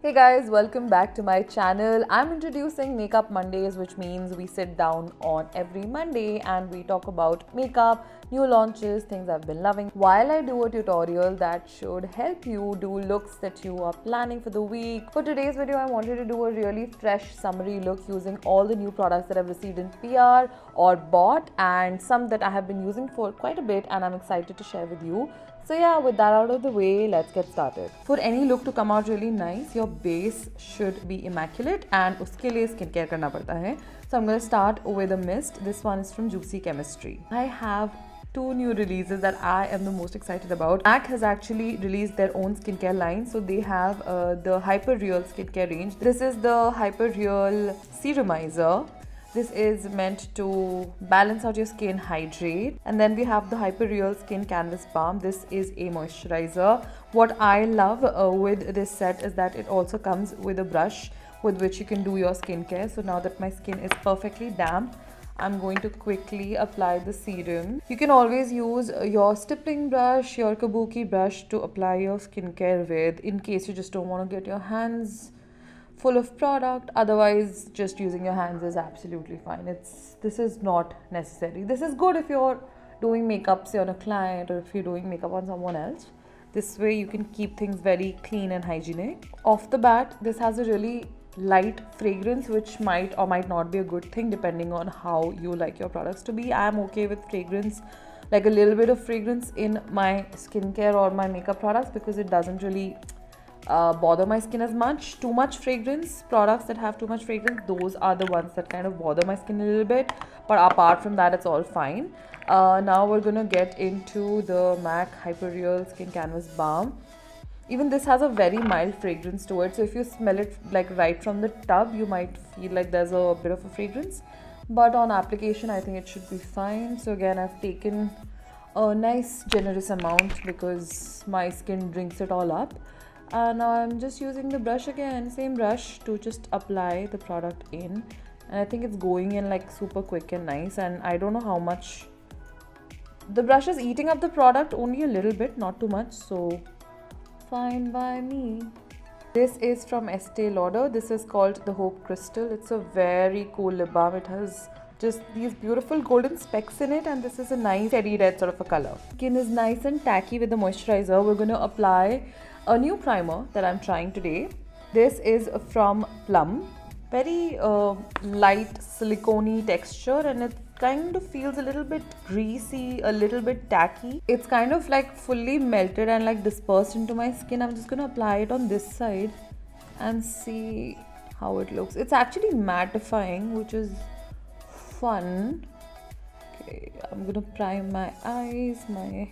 Hey guys, welcome back to my channel. I'm introducing Makeup Mondays, which means we sit down on every Monday and we talk about makeup, new launches, things I've been loving, while I do a tutorial that should help you do looks that you are planning for the week. For today's video, I wanted to do a really fresh summery look using all the new products that I've received in PR or bought, and some that I have been using for quite a bit and I'm excited to share with you. So yeah, with that out of the way, let's get started. For any look to come out really nice, your base should be immaculate and uske liye skincare karna padta hai. So I'm going to start with a mist. This one is from Juicy Chemistry. I have two new releases that I am the most excited about. MAC has actually released their own skincare line. So they have the Hyper Real skincare range. This is the Hyper Real Serumizer. This is meant to balance out your skin, hydrate. And then we have the Hyper Real Skin Canvas Balm. This is a moisturizer. What I love with this set is that it also comes with a brush with which you can do your skincare. So now that my skin is perfectly damp, I'm going to quickly apply the serum. You can always use your stippling brush, your kabuki brush to apply your skincare with, in case you just don't want to get your hands full of product. Otherwise, just using your hands is absolutely fine. This is not necessary. This is good if you're doing makeup, say, on a client, or if you're doing makeup on someone else. This way you can keep things very clean and hygienic. Off the bat, this has a really light fragrance, which might or might not be a good thing depending on how you like your products to be. I'm okay with fragrance, like a little bit of fragrance in my skincare or my makeup products, because it doesn't really bother my skin as much. Too much fragrance, products that have too much fragrance, those are the ones that kind of bother my skin a little bit, but apart from that, it's all fine. Now we're gonna get into the MAC Hyper Real Skin Canvas Balm. Even this has a very mild fragrance to it, so if you smell it like right from the tub, you might feel like there's a bit of a fragrance, but on application I think it should be fine. So again, I've taken a nice generous amount because my skin drinks it all up. And now I'm just using the brush again, same brush, to just apply the product in. And I think it's going in like super quick and nice, and I don't know how much. The brush is eating up the product only a little bit, not too much, so fine by me. This is from Estee Lauder. This is called the Hope Crystal. It's a very cool lip balm. It has just these beautiful golden specks in it, and this is a nice steady red sort of a color. Skin is nice and tacky with the moisturizer. We're going to apply a new primer that I'm trying today. This is from Plum. Very light silicone-y texture, and it kind of feels a little bit greasy, a little bit tacky. It's kind of like fully melted and like dispersed into my skin. I'm just gonna apply it on this side and see how it looks. It's actually mattifying, which is fun. Okay, I'm gonna prime my eyes, my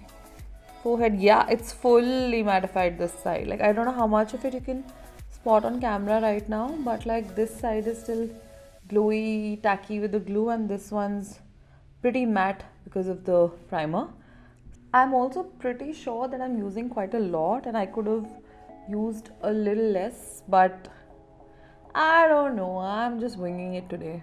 forehead. Yeah, it's fully mattified this side. Like, I don't know how much of it you can spot on camera right now, but like this side is still glowy, tacky with the glue, and this one's pretty matte because of the primer. I'm also pretty sure that I'm using quite a lot and I could have used a little less, but I don't know, I'm just winging it today.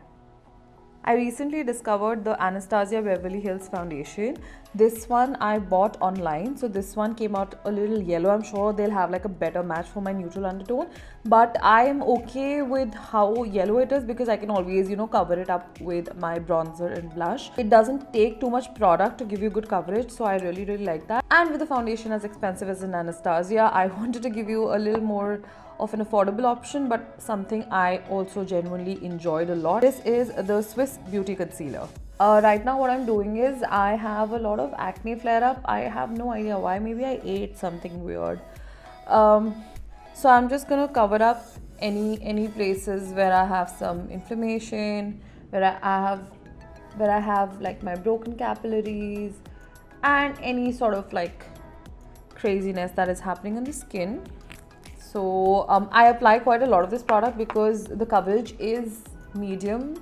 I recently discovered the Anastasia Beverly Hills foundation. This one I bought online. So this one came out a little yellow. I'm sure they'll have like a better match for my neutral undertone. But I am okay with how yellow it is because I can always, cover it up with my bronzer and blush. It doesn't take too much product to give you good coverage. So I really, really like that. And with the foundation as expensive as an Anastasia, I wanted to give you a little more of an affordable option, but something I also genuinely enjoyed a lot. This is the Swiss Beauty Concealer. Right now what I'm doing is I have a lot of acne flare up. I have no idea why. Maybe I ate something weird. So I'm just gonna cover up any places where I have some inflammation, where I have like my broken capillaries, and any sort of like craziness that is happening on the skin. So I apply quite a lot of this product because the coverage is medium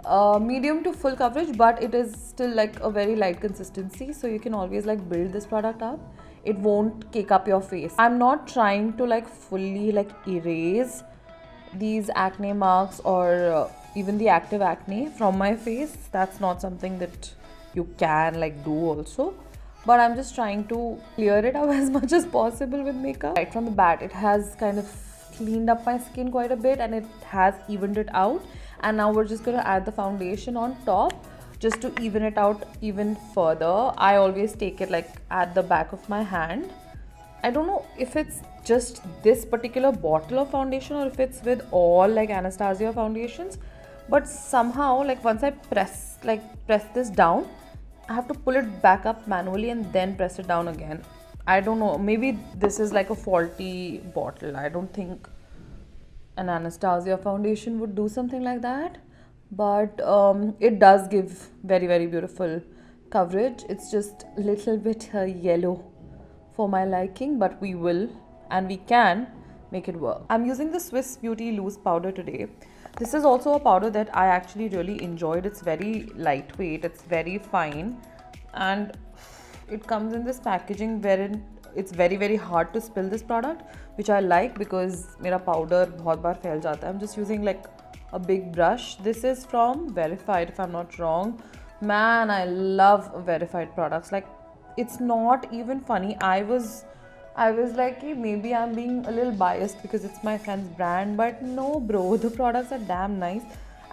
to full coverage, but it is still like a very light consistency, so you can always like build this product up. It won't cake up your face. I'm not trying to like fully like erase these acne marks or even the active acne from my face. That's not something that you can like do also. but I'm just trying to clear it up as much as possible with makeup. Right from the bat, it has kind of cleaned up my skin quite a bit and it has evened it out. And now we're just gonna add the foundation on top just to even it out even further. I always take it like at the back of my hand. I don't know if it's just this particular bottle of foundation or if it's with all like Anastasia foundations, but somehow like once I press this down, I have to pull it back up manually and then press it down again. I don't know, maybe this is like a faulty bottle. I don't think an Anastasia foundation would do something like that, but it does give very, very beautiful coverage. It's just a little bit yellow for my liking, but we will and we can make it work. I'm using the Swiss Beauty loose powder today. This is also a powder that I actually really enjoyed. It's very lightweight, it's very fine, and it comes in this packaging wherein it's very, very hard to spill this product, which I like because mera powder bahut baar fail jata hai. I'm just using like a big brush. This is from Verified if I'm not wrong. Man, I love Verified products. Like, it's not even funny. I was like, maybe I'm being a little biased because it's my friend's brand, but no bro, the products are damn nice.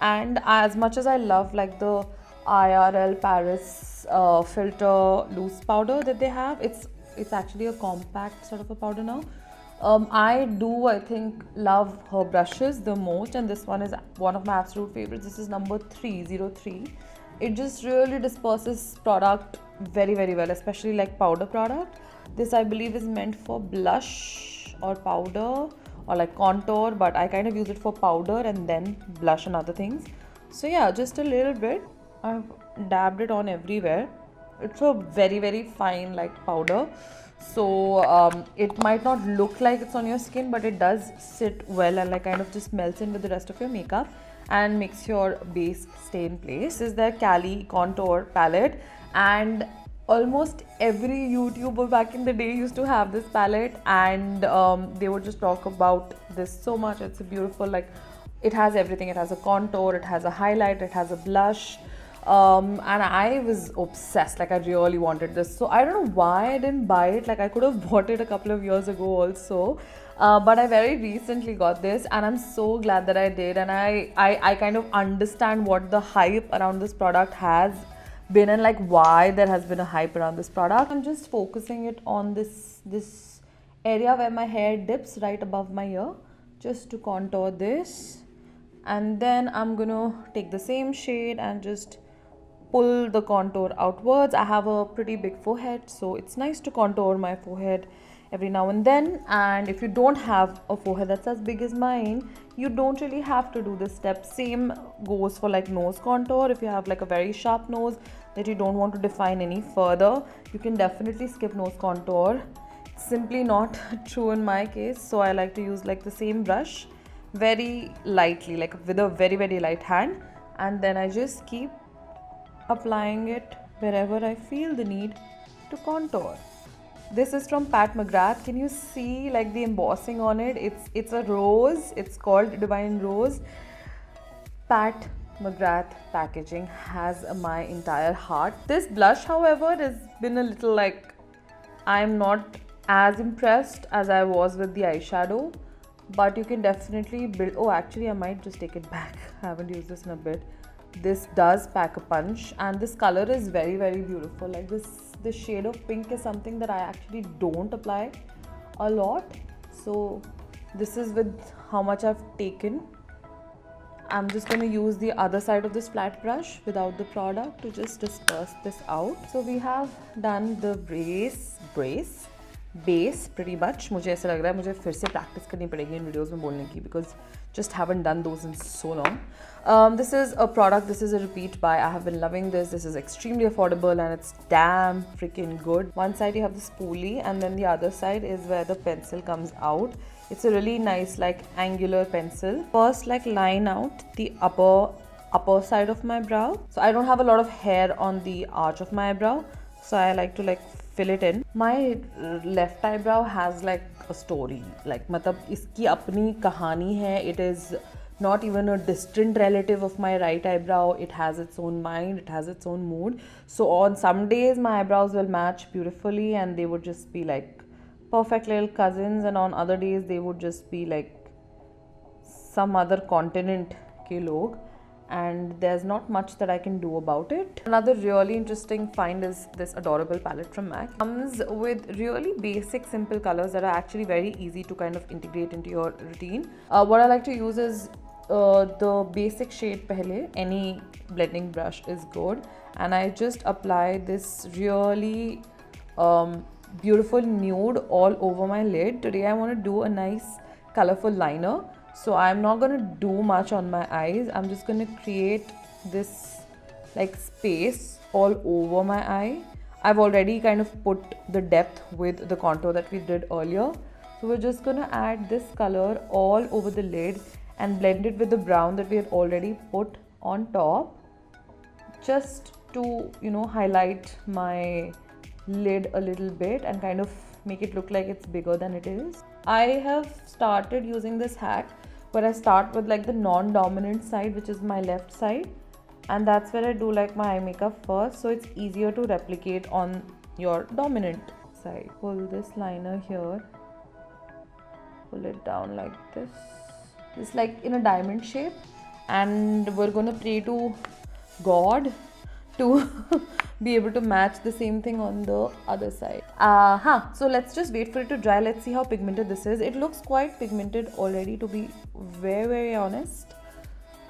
And as much as I love like the IRL Paris filter loose powder that they have, it's actually a compact sort of a powder now. I think love her brushes the most, and this one is one of my absolute favorites. This is number 303. It just really disperses product very, very well, especially like powder product. This I believe is meant for blush or powder or like contour, but I kind of use it for powder and then blush and other things. So yeah, just a little bit. I've dabbed it on everywhere. It's a very, very fine like powder, so it might not look like it's on your skin, but it does sit well and like kind of just melts in with the rest of your makeup and makes your base stay in place. This is their Cali contour palette, and almost every YouTuber back in the day used to have this palette, and they would just talk about this so much. It's a beautiful, like, it has everything. It has a contour, it has a highlight, it has a blush, and I was obsessed. Like, I really wanted this, so I don't know why I didn't buy it. Like, I could have bought it a couple of years ago also, but I very recently got this, and I'm so glad that I did. And I kind of understand what the hype around this product has been and like why there has been a hype around this product. I'm just focusing it on this area where my hair dips right above my ear, just to contour this. And then I'm gonna take the same shade and just pull the contour outwards. I have a pretty big forehead, so it's nice to contour my forehead every now and then. And if you don't have a forehead that's as big as mine, you don't really have to do this step. Same goes for like nose contour. If you have like a very sharp nose that you don't want to define any further, you can definitely skip nose contour. It's simply not true in my case, so I like to use like the same brush very lightly, like with a very, very light hand, and then I just keep applying it wherever I feel the need to contour. This is from Pat McGrath. Can you see like the embossing on it? It's a rose. It's called Divine Rose. Pat McGrath packaging has my entire heart. This blush, however, has been a little like, I'm not as impressed as I was with the eyeshadow, but you can definitely build. Oh, actually I might just take it back. I haven't used this in a bit. This does pack a punch, and this color is very, very beautiful. Like this shade of pink is something that I actually don't apply a lot, so this is with how much I've taken. I'm just going to use the other side of this flat brush without the product to just disperse this out. So we have done the base pretty much. मुझे ऐसा लग रहा है मुझे फिर से practice करनी पड़ेगी इन videos में बोलने की, because just haven't done those in so long. This is a product, this is a repeat buy. I have been loving this. This is extremely affordable and it's damn freaking good. One side you have the spoolie, and then the other side is where the pencil comes out. It's a really nice like angular pencil. First, like line out the upper side of my brow. So I don't have a lot of hair on the arch of my eyebrow, so I like to like fill it in. My left eyebrow has like a story, like मतलब इसकी अपनी कहानी है. It is not even a distant relative of my right eyebrow. It has its own mind, it has its own mood. So on some days my eyebrows will match beautifully and they would just be like perfect little cousins, and on other days they would just be like some other continent ke log, and there's not much that I can do about it. Another really interesting find is this adorable palette from MAC. Comes with really basic simple colors that are actually very easy to kind of integrate into your routine. What I like to use is the basic shade pehle. Any blending brush is good, and I just apply this really beautiful nude all over my lid. Today I want to do a nice colorful liner, so I'm not going to do much on my eyes. I'm just going to create this like space all over my eye. I've already kind of put the depth with the contour that we did earlier, so we're just going to add this color all over the lid and blend it with the brown that we had already put on top, just to, you know, highlight my lid a little bit and kind of make it look like it's bigger than it is. I have started using this hack where I start with like the non-dominant side, which is my left side, and that's where I do like my eye makeup first, so it's easier to replicate on your dominant side. Pull this liner here, pull it down like this. It's like in a diamond shape, and we're gonna pray to God to be able to match the same thing on the other side. So let's just wait for it to dry. Let's see how pigmented this is. It looks quite pigmented already, to be very honest,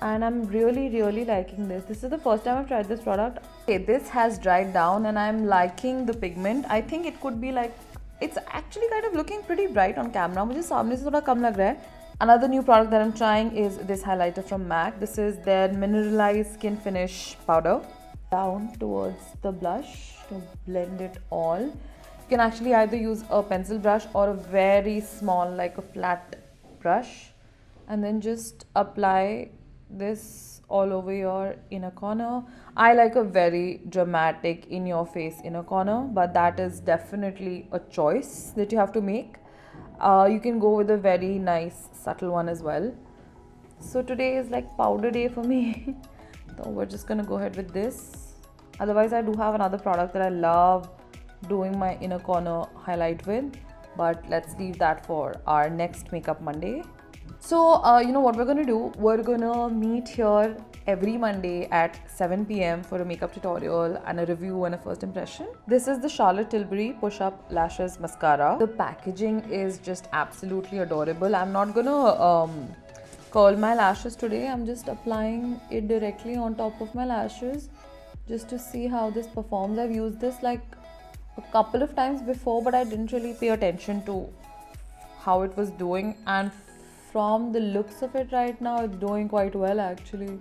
and I'm really liking this. This is the first time I've tried this product. Okay, this has dried down and I'm liking the pigment. I think it could be like, it's actually kind of looking pretty bright on camera. मुझे सामने से थोड़ा कम लग रहा है. Another new product that I'm trying is this highlighter from MAC. This is their mineralized skin finish powder. Down towards the blush to blend it all. You can actually either use a pencil brush or a very small, like a flat brush, and then just apply this all over your inner corner. I like a very dramatic in your face inner corner, but that is definitely a choice that you have to make. You can go with a very nice subtle one as well. So today is like powder day for me. So we're just gonna go ahead with this. Otherwise, I do have another product that I love doing my inner corner highlight with, but let's leave that for our next Makeup Monday. So you know what we're gonna do? We're gonna meet here every Monday at 7 p.m. for a makeup tutorial and a review and a first impression. This is the Charlotte Tilbury Push Up Lashes Mascara. The packaging is just absolutely adorable. I'm not gonna curl my lashes today. I'm just applying it directly on top of my lashes just to see how this performs. I've used this like a couple of times before, but I didn't really pay attention to how it was doing, and from the looks of it right now, it's doing quite well actually.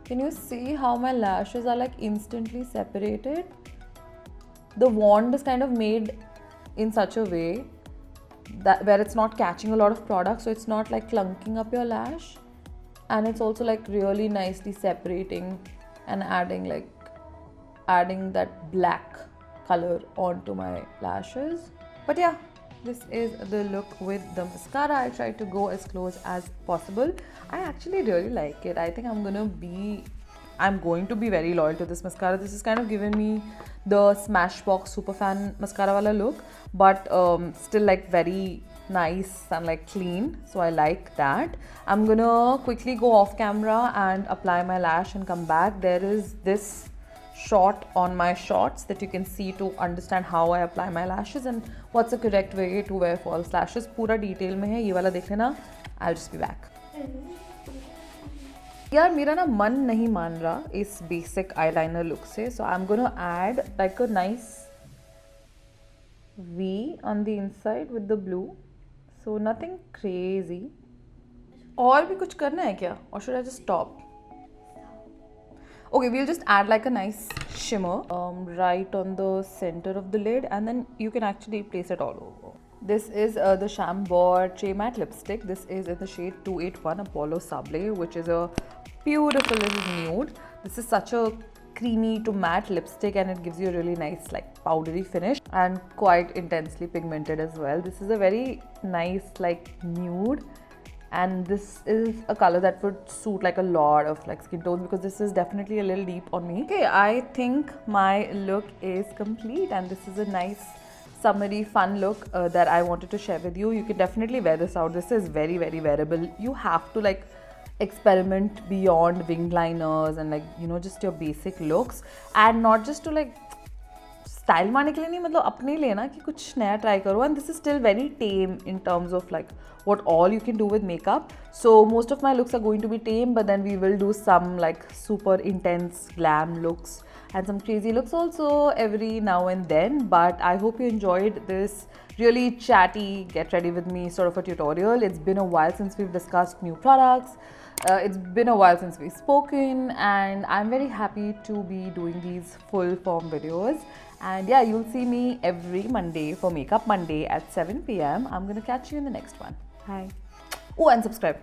Can you see how my lashes are like instantly separated? The wand is kind of made in such a way that where it's not catching a lot of product, so it's not like clunking up your lash, and it's also like really nicely separating and adding that black color onto my lashes. But yeah, this is the look with the mascara. I tried to go as close as possible. I actually really like it. I think I'm going to be very loyal to this mascara. This is kind of given me the Smashbox Superfan mascara wala look, but still like very nice and like clean, so I like that. I'm gonna quickly go off camera and apply my lash and come back. There is this shot on my shorts that you can see to understand how I apply my lashes and what's the correct way to wear false lashes. पूरा detail में है, ये वाला देख लेना. I'll just be back. यार मेरा ना मन नहीं मान रहा इस basic eyeliner look से, so I'm gonna add like a nice V on the inside with the blue. So nothing crazy. और भी कुछ करना है क्या? Or should I just stop? Okay, we'll just add like a nice shimmer right on the center of the lid, and then you can actually place it all over. This is the Chambord Tree Matte Lipstick. This is in the shade 281 Apollo Sable, which is a beautiful little nude. This is such a creamy to matte lipstick, and it gives you a really nice like powdery finish and quite intensely pigmented as well. This is a very nice like nude, and this is a color that would suit like a lot of like skin tones because this is definitely a little deep on me. Okay, I think my look is complete, and this is a nice summery fun look that I wanted to share with you. You can definitely wear this out. This is very, very wearable. You have to like experiment beyond winged liners and like, you know, just your basic looks, and not just to like style मारने के लिए नहीं, मतलब अपने लिए ना कि कुछ नया ट्राई करो. And this is still very time in terms of like what all you can do with makeup. So most of my looks are going to be tame, but then we will do some like super intense glam looks and some crazy looks also every now and then. But I hope you enjoyed this really chatty get ready with me sort of a tutorial. It's been a while since we've discussed new products. It's been a while since we've spoken, and I'm very happy to be doing these full form videos. And yeah, you'll see me every Monday for Makeup Monday at 7 p.m. I'm gonna catch you in the next one. Bye. Oh, and subscribe.